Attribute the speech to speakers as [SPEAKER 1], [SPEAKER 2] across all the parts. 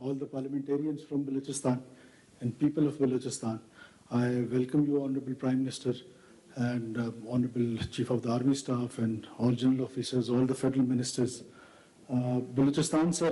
[SPEAKER 1] all the parliamentarians from Balochistan and people of Balochistan. I welcome you, Honorable Prime Minister and Honorable Chief of the Army Staff and all general officers, all the federal ministers. Balochistan, sir,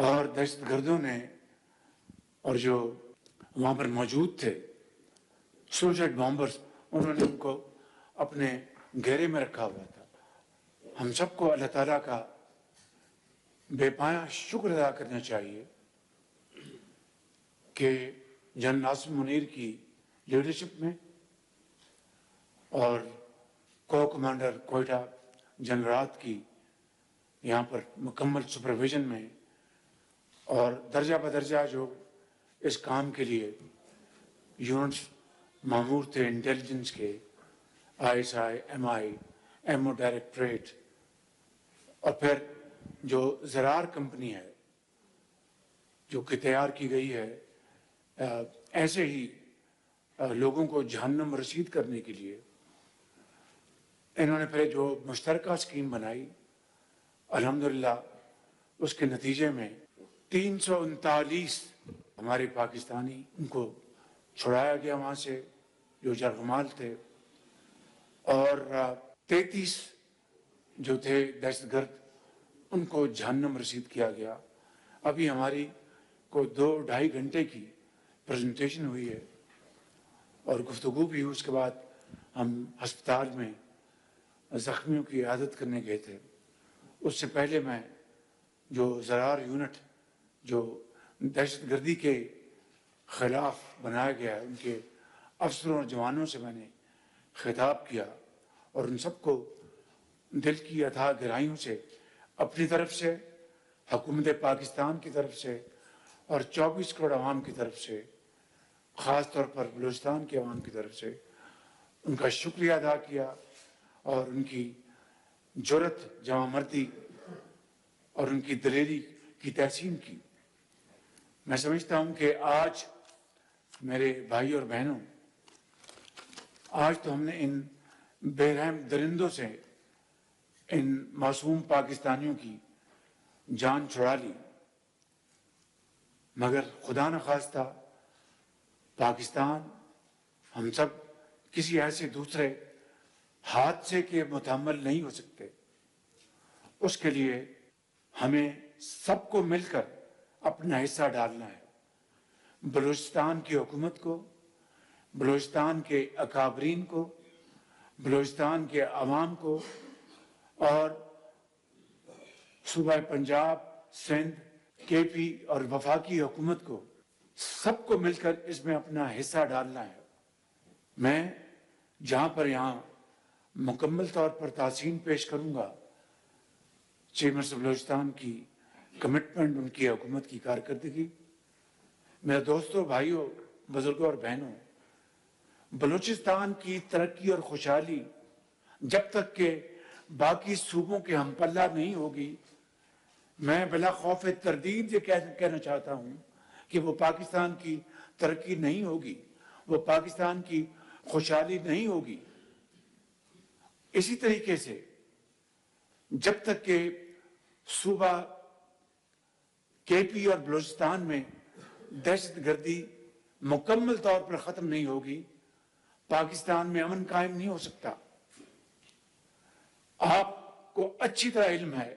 [SPEAKER 2] اور دہشت گردوں نے اور جو وہاں پر موجود تھے suicide bombers, انہوں نے ان کو اپنے گھیرے میں رکھا ہوا تھا۔ ہم سب کو اللہ تعالیٰ کا بے پایا شکر ادا کرنا چاہیے کہ جنرل عاصم منیر کی لیڈرشپ میں اور کو کمانڈر کوئٹہ جنرل رات کی یہاں پر مکمل سپرویژن میں اور درجہ بدرجہ جو اس کام کے لیے یونٹس معمور تھے انٹیلیجنس کے، I S I, M I, M O directorate, اور پھر جو زرار کمپنی ہے جو کہ تیار کی گئی ہے ایسے ہی لوگوں کو جہنم رسید کرنے کے لیے، انہوں نے پھر جو مشترکہ اسکیم بنائی، الحمدللہ اس کے نتیجے میں 339 ہمارے پاکستانی ان کو چھڑایا گیا وہاں سے جو جرغمال تھے، اور 33 جو تھے دہشت گرد ان کو جہنم رسید کیا گیا۔ ابھی ہماری کو 2-2.5 گھنٹے کی پریزنٹیشن ہوئی ہے اور گفتگو بھی ہوئی، اس کے بعد ہم ہسپتال میں زخمیوں کی عیادت کرنے گئے تھے۔ اس سے پہلے میں جو زرار یونٹ جو دہشت گردی کے خلاف بنایا گیا ہے ان کے افسروں اور جوانوں سے میں نے خطاب کیا اور ان سب کو دل کی اتھاہ گہرائیوں سے اپنی طرف سے، حکومت پاکستان کی طرف سے اور 24 کروڑ عوام کی طرف سے، خاص طور پر بلوچستان کے عوام کی طرف سے ان کا شکریہ ادا کیا اور ان کی جرأت، جواں مردی اور ان کی دلیری کی تحسین کی۔ میں سمجھتا ہوں کہ آج میرے بھائی اور بہنوں، آج تو ہم نے ان بے رحم درندوں سے ان معصوم پاکستانیوں کی جان چھڑا لی، مگر خدا نخواستہ پاکستان ہم سب کسی ایسے دوسرے حادثے کے متحمل نہیں ہو سکتے۔ اس کے لیے ہمیں سب کو مل کر اپنا حصہ ڈالنا ہے، بلوچستان کی حکومت کو، بلوچستان کے اکابرین کو، بلوچستان کے عوام کو اور صوبہ پنجاب، سندھ، کے پی اور وفاقی حکومت کو، سب کو مل کر اس میں اپنا حصہ ڈالنا ہے۔ میں جہاں پر یہاں مکمل طور پر تحسین پیش کروں گا چیف منسٹر بلوچستان کی کمٹمنٹ، ان کی حکومت کی کارکردگی۔ میرے دوستوں، بھائیوں، بزرگوں اور بہنوں، بلوچستان کی ترقی اور خوشحالی جب تک کہ باقی صوبوں کے ہم پلہ نہیں ہوگی، میں بلا خوف تردید یہ کہنا چاہتا ہوں کہ وہ پاکستان کی ترقی نہیں ہوگی، وہ پاکستان کی خوشحالی نہیں ہوگی۔ اسی طریقے سے جب تک کہ صوبہ کے پی اور بلوچستان میں دہشت گردی مکمل طور پر ختم نہیں ہوگی، پاکستان میں امن قائم نہیں ہو سکتا۔ آپ کو اچھی طرح علم ہے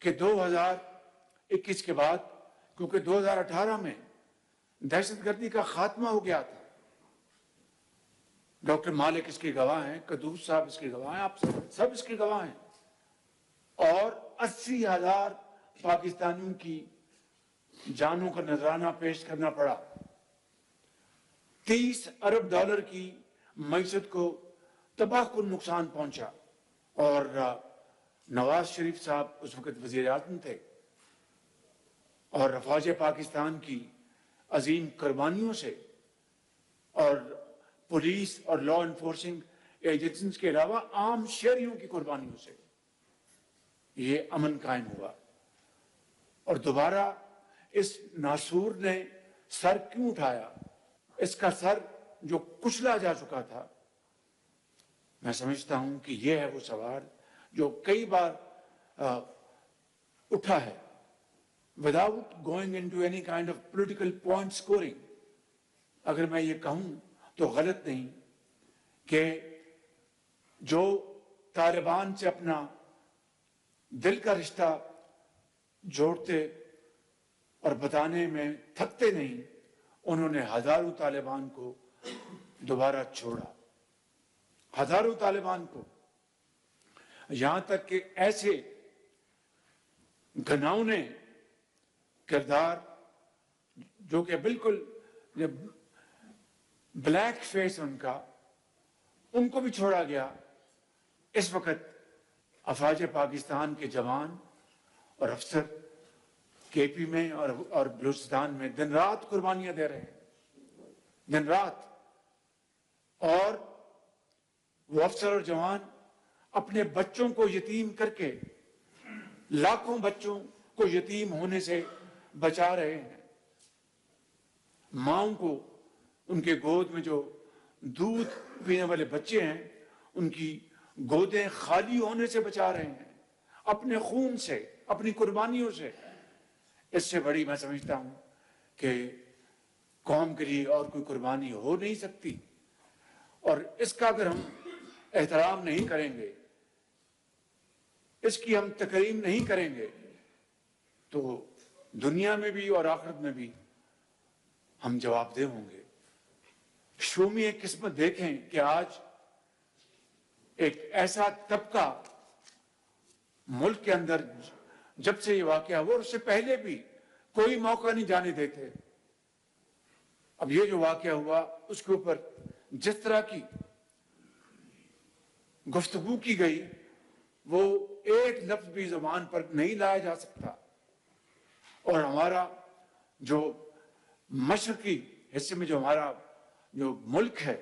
[SPEAKER 2] کہ 2021 کے بعد، کیونکہ 2018 میں دہشت گردی کا خاتمہ ہو گیا تھا، ڈاکٹر مالک اس کے گواہ ہیں، قدوس صاحب اس کے گواہ ہیں، آپ سب اس کے گواہ ہیں، اور 80,000 پاکستانیوں کی جانوں کا نذرانہ پیش کرنا پڑا، 30 ارب ڈالر کی معیشت کو تباہ کن نقصان پہنچا، اور نواز شریف صاحب اس وقت وزیر اعظم تھے، اور افواج پاکستان کی عظیم قربانیوں سے اور پولیس اور لا انفورسنگ ایجنسیز کے علاوہ عام شہریوں کی قربانیوں سے یہ امن قائم ہوا۔ اور دوبارہ اس ناسور نے سر کیوں اٹھایا؟ اس کا سر جو کچلا جا چکا تھا، میں سمجھتا ہوں کہ یہ ہے وہ سوال جو کئی بار اٹھا ہے without going into any kind of political point scoring۔ اگر میں یہ کہوں تو غلط نہیں کہ جو طالبان سے اپنا دل کا رشتہ جوڑتے اور بتانے میں تھکتے نہیں، انہوں نے ہزاروں طالبان کو دوبارہ چھوڑا، ہزاروں طالبان کو، یہاں تک کہ ایسے گھناؤنے کردار جو کہ بالکل بلیک فیس ان کو بھی چھوڑا گیا۔ اس وقت افواج پاکستان کے جوان اور افسر کے پی میں اور بلوچستان میں دن رات قربانیاں دے رہے ہیں، دن رات، اور وہ افسر اور جوان اپنے بچوں کو یتیم کر کے، لاکھوں بچوں کو یتیم ہونے سے بچا رہے ہیں، ماؤں کو ان کے گود میں جو دودھ پینے والے بچے ہیں ان کی گودیں خالی ہونے سے بچا رہے ہیں، اپنے خون سے، اپنی قربانیوں سے۔ اس سے بڑی میں سمجھتا ہوں کہ قوم کے لیے اور کوئی قربانی ہو نہیں سکتی، اور اس کا اگر ہم احترام نہیں کریں گے، اس کی ہم تکریم نہیں کریں گے، تو دنیا میں بھی اور آخرت میں بھی ہم جواب دہ ہوں گے۔ شومی قسمت دیکھیں کہ آج ایک ایسا طبقہ ملک کے اندر جب سے یہ واقعہ ہوا، اور اس سے پہلے بھی کوئی موقع نہیں جانے دیتے، اب یہ جو واقعہ ہوا اس کے اوپر جس طرح کی گفتگو کی گئی وہ ایک لفظ بھی زبان پر نہیں لایا جا سکتا، اور ہمارا جو مشرقی حصے میں جو ہمارا جو ملک ہے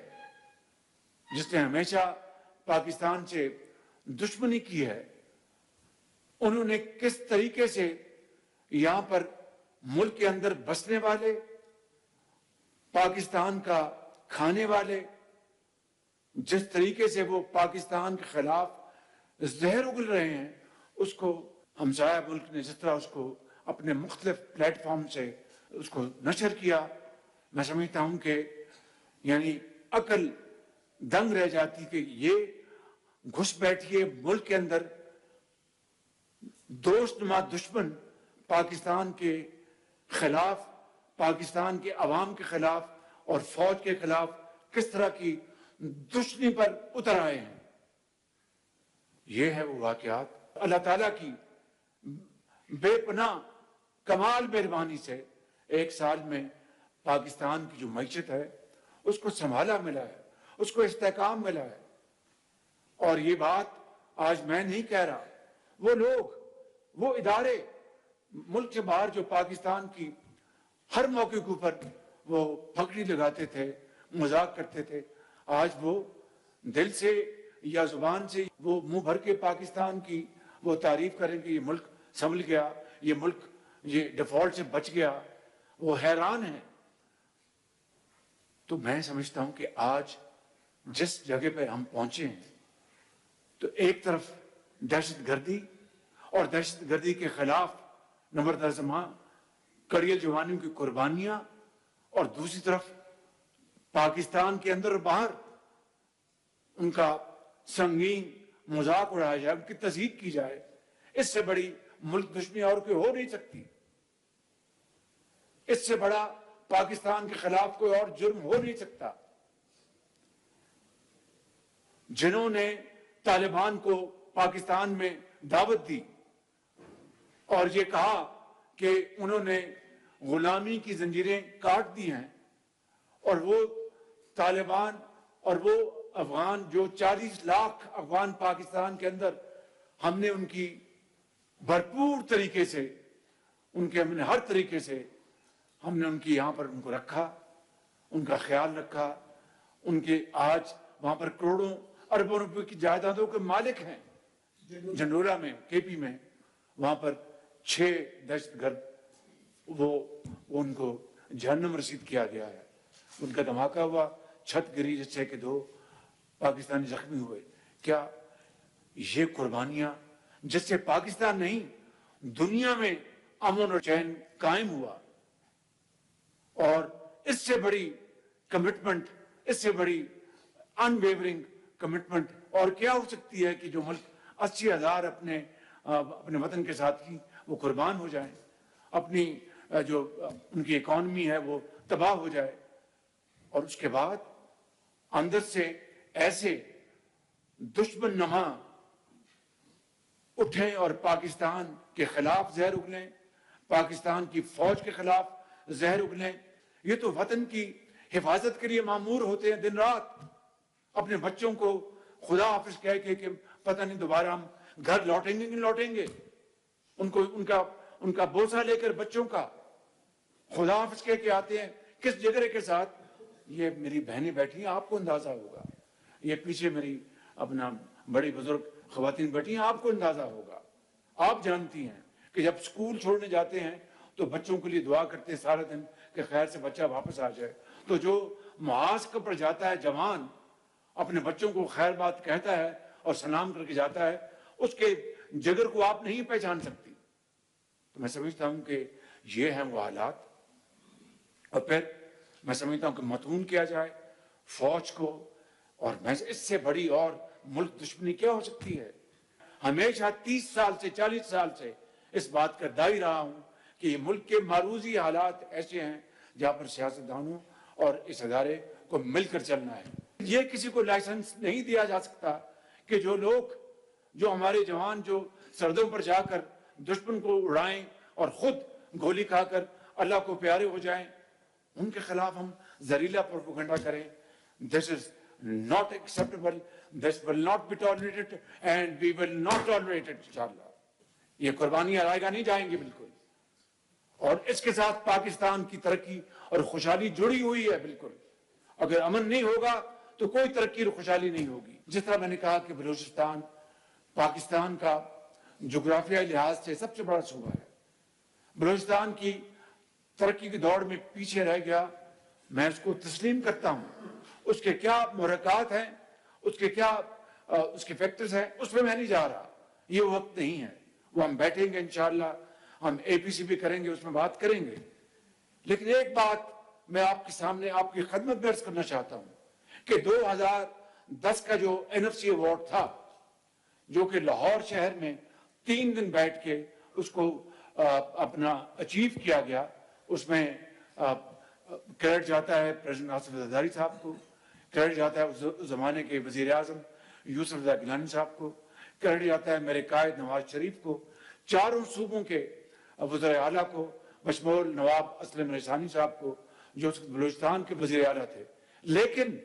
[SPEAKER 2] جس نے ہمیشہ پاکستان سے دشمنی کی ہے، انہوں نے کس طریقے سے یہاں پر ملک کے اندر بسنے والے، پاکستان کا کھانے والے، جس طریقے سے وہ پاکستان کے خلاف زہر اگل رہے ہیں، اس کو ہمسایہ ملک نے جس طرح اس کو اپنے مختلف پلیٹ فارم سے اس کو نشر کیا، میں سمجھتا ہوں کہ یعنی عقل دنگ رہ جاتی کہ یہ گھس بیٹھیے ملک کے اندر، دوست نما دشمن پاکستان کے خلاف، پاکستان کے عوام کے خلاف اور فوج کے خلاف کس طرح کی دشمنی پر اتر آئے ہیں۔ یہ ہے وہ واقعات۔ اللہ تعالیٰ کی بے پناہ کمال مہربانی سے ایک سال میں پاکستان کی جو معیشت ہے اس کو سنبھالا ملا ہے، اس کو استحکام ملا ہے، اور یہ بات آج میں نہیں کہہ رہا، وہ لوگ، وہ ادارے ملک سے باہر جو پاکستان کی ہر موقع کے اوپر وہ پھگڑی لگاتے تھے، مذاق کرتے تھے، آج وہ دل سے یا زبان سے وہ منہ بھر کے پاکستان کی وہ تعریف کریں کہ یہ ملک سنبھل گیا، یہ ملک یہ ڈیفالٹ سے بچ گیا، وہ حیران ہیں۔ تو میں سمجھتا ہوں کہ آج جس جگہ پہ ہم پہنچے ہیں تو ایک طرف دہشت گردی اور دہشت گردی کے خلاف نمبردار زماں کڑیل جوانیوں کی قربانیاں، اور دوسری طرف پاکستان کے اندر اور باہر ان کا سنگین مذاق اڑایا جائے، ان کی تضحیک کی جائے، اس سے بڑی ملک دشمنی اور کوئی ہو نہیں سکتی، اس سے بڑا پاکستان کے خلاف کوئی اور جرم ہو نہیں سکتا۔ جنہوں نے طالبان کو پاکستان میں دعوت دی اور یہ کہا کہ انہوں نے غلامی کی زنجیریں کاٹ دی ہیں، اور وہ طالبان اور وہ افغان جو 40 لاکھ افغان پاکستان کے اندر، ہم نے ان کی بھرپور طریقے سے ہم نے ہر طریقے سے ہم نے ان کی یہاں پر ان کو رکھا، ان کا خیال رکھا، ان کے آج وہاں پر کروڑوں اربوں روپے کی جائیدادوں کے مالک ہیں۔ جنڈولا میں، کے پی میں، وہاں پر 6 دہشت گرد وہ ان کو جہنم رسید کیا گیا ہے، ان کا دھماکہ ہوا، چھت گری جس سے کہ 2 پاکستانی زخمی ہوئے۔ کیا یہ قربانیاں جس سے پاکستان نہیں دنیا میں امن اور چین قائم ہوا، اور اس سے بڑی کمٹمنٹ، اس سے بڑی ان ویورنگ کمٹمنٹ اور کیا ہو سکتی ہے کہ جو ملک 80,000 اپنے وطن کے ساتھ کی وہ قربان ہو جائیں، اپنی جو ان کی اکانومی ہے وہ تباہ ہو جائے، اور اس کے بعد اندر سے ایسے دشمن نما اٹھیں اور پاکستان کے خلاف زہر اگلیں، پاکستان کی فوج کے خلاف زہر اگلیں. یہ تو وطن کی حفاظت کے لیے مامور ہوتے ہیں دن رات، اپنے بچوں کو خدا حافظ کہہ کے کہ پتہ نہیں دوبارہ ہم گھر لوٹیں گے نہیں لوٹیں گے، ان کا بوسہ لے کر بچوں کا خدا حافظ کہہ کے آتے ہیں کس جگرے کے ساتھ. یہ میری بہنیں بیٹھی ہیں، آپ کو اندازہ ہوگا، یہ پیچھے میری اپنا بڑی بزرگ خواتین بیٹھی ہیں، آپ کو اندازہ ہوگا. آپ جانتی ہیں کہ جب سکول چھوڑنے جاتے ہیں تو بچوں کے لیے دعا کرتے ہیں سارا دن کہ خیر سے بچہ واپس آ جائے. تو جو معاسکر پر جاتا ہے جوان، اپنے بچوں کو خیر بات کہتا ہے اور سلام کر کے جاتا ہے، اس کے جگر کو آپ نہیں پہچان سکتی. تو میں سمجھتا ہوں کہ یہ ہیں وہ حالات. اور پھر میں سمجھتا ہوں کہ متون کیا جائے فوج کو، اور میں اس سے بڑی اور ملک دشمنی کیا ہو سکتی ہے. ہمیشہ 30 سال سے 40 سال سے اس بات کا دائی رہا ہوں کہ یہ ملک کے معروضی حالات ایسے ہیں جہاں پر سیاستدانوں اور اس ادارے کو مل کر چلنا ہے. یہ کسی کو لائسنس نہیں دیا جا سکتا کہ جو ہمارے جوان جو سردوں پر جا کر دشمن کو اڑائیں اور خود گولی کھا کر اللہ کو پیارے ہو جائیں، ان کے خلاف ہم زہریلا پروپیگنڈا کریں. This is not acceptable. This will not be tolerated and we will not tolerate it inshallah. یہ قربانیاں رائیگاں نہیں جائیں گی بالکل. اور اس کے ساتھ پاکستان کی ترقی اور خوشحالی جڑی ہوئی ہے بالکل. اگر امن نہیں ہوگا تو کوئی ترقی اور خوشحالی نہیں ہوگی. جس طرح میں نے کہا کہ بلوچستان پاکستان کا جغرافیائی لحاظ سے سب سے بڑا صوبہ ہے. بلوچستان کی ترقی کی دوڑ میں پیچھے رہ گیا، میں اس کو تسلیم کرتا ہوں. اس کے کیا محرکات ہیں، اس کے فیکٹرز ہیں، اس میں نہیں جا رہا. یہ وقت نہیں ہے. وہ ہم بیٹھیں گے انشاءاللہ، ہم اے پی سی بھی کریں گے، اس میں بات کریں گے. لیکن ایک بات میں آپ کے سامنے آپ کی خدمت میں عرض کرنا چاہتا ہوں کہ 2010 کا جو NFC ایوارڈ تھا، جو کہ لاہور شہر میں 3 دن بیٹھ کے اس کو اپنا اچیو کیا گیا، اس میں کریڈٹ جاتا ہے پریزیڈنٹ آصف زرداری صاحب کو، کریڈٹ جاتا ہے اس زمانے کے وزیر اعظم یوسف رضا گیلانی صاحب کو، کریڈٹ جاتا ہے میرے قائد نواز شریف کو، چاروں صوبوں کے وزراء اعلیٰ کو، بشمول نواب اسلم رسانی صاحب کو جو بلوچستان کے وزیر اعلیٰ تھے. لیکن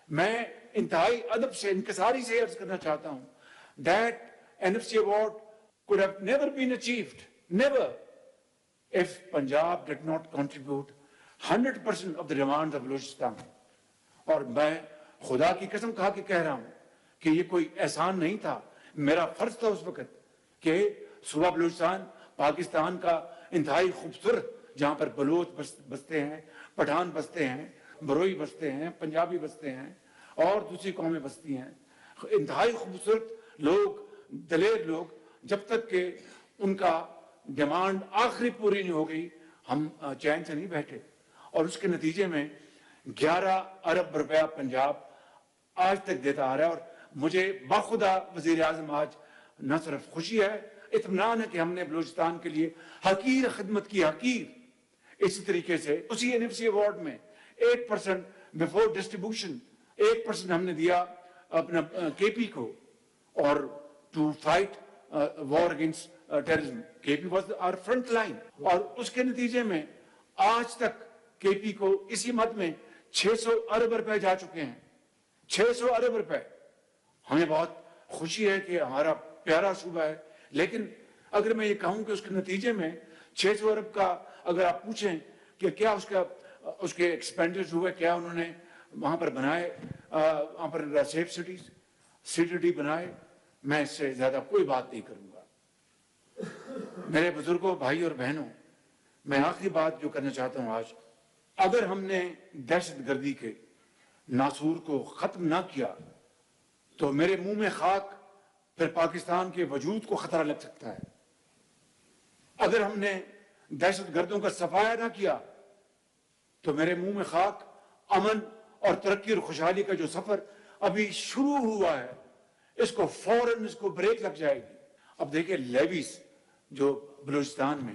[SPEAKER 2] میں انتہائی ادب سے انکساری سے عرض کرنا چاہتا ہوں that NFC award could have never been achieved, never, if Punjab did not contribute 100% of the demands of Balochistan. اور میں خدا کی قسم کھا کے کہہ رہا ہوں کہ یہ کوئی احسان نہیں تھا، میرا فرض تھا اس وقت کہ صوبہ بلوچستان پاکستان کا انتہائی خوبصورت، جہاں پر بلوچ بستے ہیں، پٹھان بستے ہیں، بروئی بستے ہیں، پنجابی بستے ہیں اور دوسری قومیں بستی ہیں، انتہائی خوبصورت لوگ، دلیر لوگ، جب تک کہ ان کا ڈیمانڈ آخری پوری نہیں ہو گئی ہم چین سے نہیں بیٹھے. اور اس کے نتیجے میں 11 ارب روپیہ پنجاب آج تک دیتا آ رہا ہے. اور مجھے باخدا وزیر اعظم آج نہ صرف خوشی ہے، اطمینان ہے کہ ہم نے بلوچستان کے لیے حقیر خدمت کی، حقیر. اسی طریقے سے اسی NFC ایوارڈ میں 8% بیفور ڈسٹریبیوشن 8% ہم نے دیا اپنا KP کو، اور to fight war against terrorism. KP was our front line. اور اس کے نتیجے میں آج تک KP کو اسی مد میں 600 ارب روپے جا چکے ہیں. 600 ارب روپے. ہمیں بہت خوشی ہے کہ ہمارا پیارا صوبہ ہے، لیکن اگر میں یہ کہوں کہ اس کے نتیجے میں 600 ارب کا اگر آپ پوچھیں کہ کیا اس کے ایکسپینڈرز ہوئے، کیا انہوں نے وہاں پر بنائے، وہاں پر سیف سٹیز CTD بنائے، میں اس سے زیادہ کوئی بات نہیں کروں گا. میرے بزرگوں، بھائی اور بہنوں، میں آخری بات جو کرنا چاہتا ہوں آج، اگر ہم نے دہشت گردی کے ناسور کو ختم نہ کیا تو میرے منہ میں خاک، پھر پاکستان کے وجود کو خطرہ لگ سکتا ہے. اگر ہم نے دہشت گردوں کا صفایا نہ کیا تو میرے منہ میں خاک. امن اور ترقی اور خوشحالی کا جو سفر ابھی شروع ہوا ہے، اس کو فوراً اس کو بریک لگ جائے گی. اب دیکھیں لیویز جو بلوچستان میں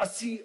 [SPEAKER 2] 80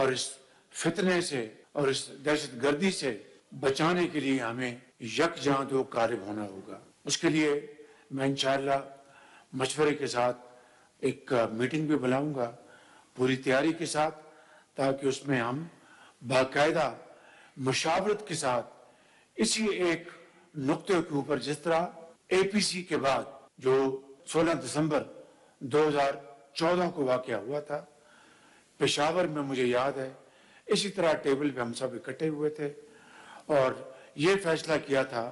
[SPEAKER 2] اور اس فتنے سے اور اس دہشت گردی سے بچانے کے لیے ہمیں یکجاں دو غالب ہونا ہوگا. اس کے لیے میں انشاءاللہ مشورے کے ساتھ ایک میٹنگ بھی بلاؤں گا پوری تیاری کے ساتھ, تاکہ اس میں ہم باقاعدہ مشاورت کے ساتھ اسی ایک نقطے کے اوپر, جس طرح اے پی سی کے بعد جو 16 دسمبر 2014 کو واقعہ ہوا تھا پشاور میں, مجھے یاد ہے اسی طرح ٹیبل پہ ہم سب اکٹھے ہوئے تھے اور یہ فیصلہ کیا تھا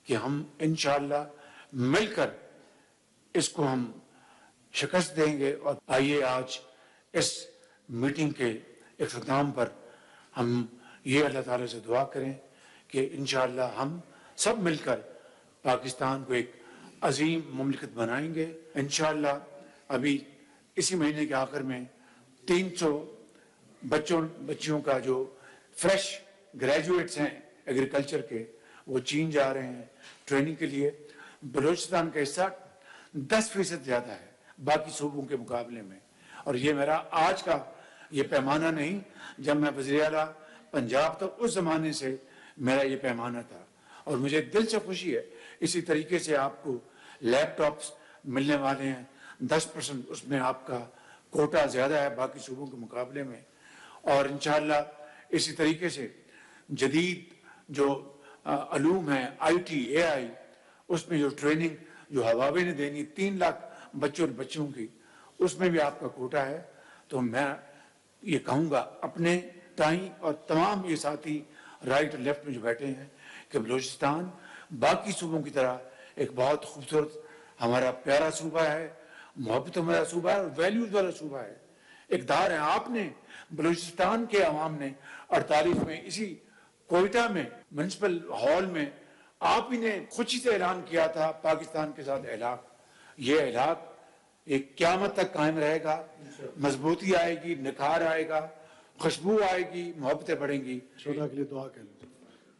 [SPEAKER 2] کہ ہم انشاءاللہ مل کر اس کو ہم شکست دیں گے. اور آئیے آج اس میٹنگ کے اختتام پر ہم یہ اللہ تعالیٰ سے دعا کریں کہ انشاءاللہ ہم سب مل کر پاکستان کو ایک عظیم مملکت بنائیں گے. انشاءاللہ ابھی اسی مہینے کے آخر میں 300 بچیوں کا جو فریش گریجویٹس ہیں ایگریکلچر کے, وہ چین جا رہے ہیں ٹریننگ کے لیے. بلوچستان کا حصہ 10% زیادہ ہے باقی صوبوں کے مقابلے میں. اور یہ میرا آج کا یہ پیمانہ نہیں, جب میں وزیر اعلیٰ پنجاب تھا اس زمانے سے میرا یہ پیمانہ تھا. اور مجھے دل سے خوشی ہے اسی طریقے سے آپ کو لیپ ٹاپس ملنے والے ہیں 10%, اس میں آپ کا کوٹا زیادہ ہے باقی صوبوں کے مقابلے میں. اور انشاءاللہ اسی طریقے سے جدید جو علوم ہیں آئی ٹی اے آئی, اس میں جو ٹریننگ جو ہواوے نے دینی 3 لاکھ بچوں اور بچوں کی, اس میں بھی آپ کا کوٹا ہے. تو میں یہ کہوں گا اپنے تائیں اور تمام یہ ساتھی رائٹ اور لیفٹ میں جو بیٹھے ہیں کہ بلوچستان باقی صوبوں کی طرح ایک بہت خوبصورت ہمارا پیارا صوبہ ہے, محبت ہمارا صوبہ ہے اور ویلیوز والا صوبہ ہے. اقدار ہے, آپ نے بلوچستان کے عوام نے 48 میں اسی کوئٹہ میں میونسپل ہال میں آپ ہی نے خوشی سے اعلان کیا تھا پاکستان کے ساتھ الحاق. یہ الحاق ایک قیامت تک قائم رہے گا, مضبوطی آئے گی, نکھار آئے گا, خوشبو آئے گی, محبتیں بڑھیں گی.
[SPEAKER 1] شہداء کے لیے دعا کریں.